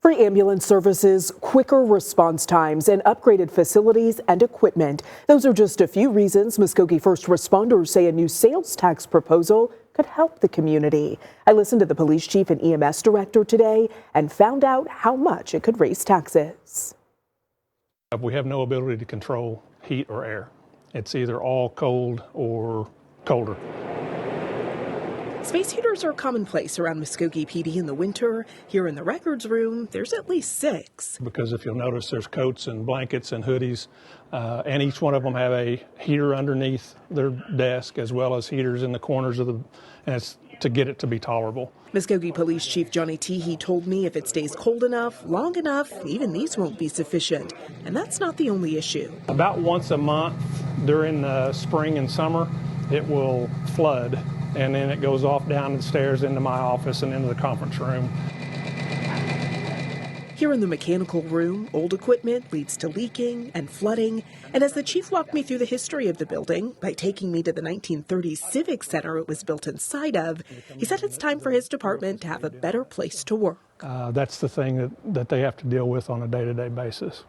Free ambulance services, quicker response times, and upgraded facilities and equipment. Those are just a few reasons Muskogee first responders say a new sales tax proposal could help the community. I listened to the police chief and EMS director today and found out how much it could raise taxes. We have no ability to control heat or air. It's either all cold or colder. Space heaters are commonplace around Muskogee PD in the winter. Here in the records room, there's at least 6. Because if you'll notice, there's coats and blankets and hoodies, and each one of them have a heater underneath their desk, as well as heaters in the corners of and it's to get it to be tolerable. Muskogee Police Chief Johnny Teehee told me if it stays cold enough, long enough, even these won't be sufficient. And that's not the only issue. About once a month during the spring and summer, it will flood. And then it goes off down the stairs into my office and into the conference room. Here in the mechanical room, old equipment leads to leaking and flooding. And as the chief walked me through the history of the building by taking me to the 1930s Civic Center it was built inside of, he said it's time for his department to have a better place to work. That's the thing that they have to deal with on a day-to-day basis,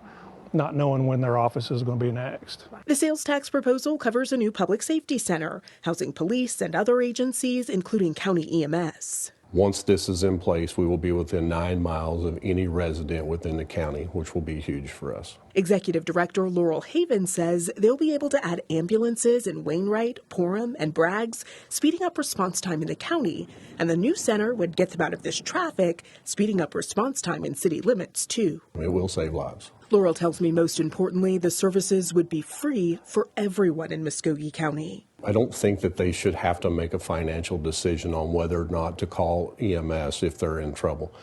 not knowing when their office is going to be next. The sales tax proposal covers a new public safety center, housing police and other agencies, including county EMS. Once this is in place, we will be within 9 miles of any resident within the county, which will be huge for us. Executive Director Laurel Haven says they'll be able to add ambulances in Wainwright, Porham, and Braggs, speeding up response time in the county. And the new center would get them out of this traffic, speeding up response time in city limits, too. It will save lives. Laurel tells me most importantly, the services would be free for everyone in Muskogee County. I don't think that they should have to make a financial decision on whether or not to call EMS if they're in trouble.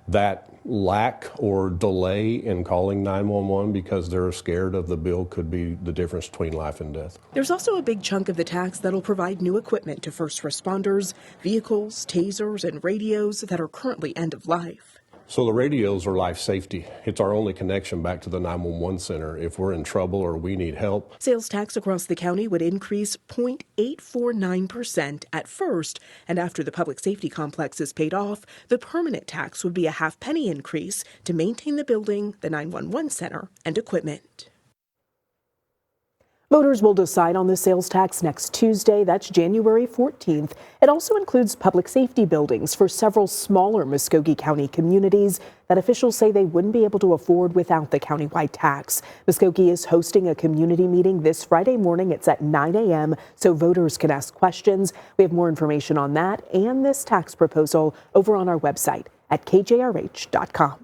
That lack or delay in calling 911 because they're scared of the bill could be the difference between life and death. There's also a big chunk of the tax that'll provide new equipment to first responders, vehicles, tasers, and radios that are currently end of life. So the radios are life safety. It's our only connection back to the 911 center if we're in trouble or we need help. Sales tax across the county would increase 0.849% at first, and after the public safety complex is paid off, the permanent tax would be a half-penny increase to maintain the building, the 911 center, and equipment. Voters will decide on the sales tax next Tuesday. That's January 14th. It also includes public safety buildings for several smaller Muskogee County communities that officials say they wouldn't be able to afford without the countywide tax. Muskogee is hosting a community meeting this Friday morning. It's at 9 a.m. so voters can ask questions. We have more information on that and this tax proposal over on our website at kjrh.com.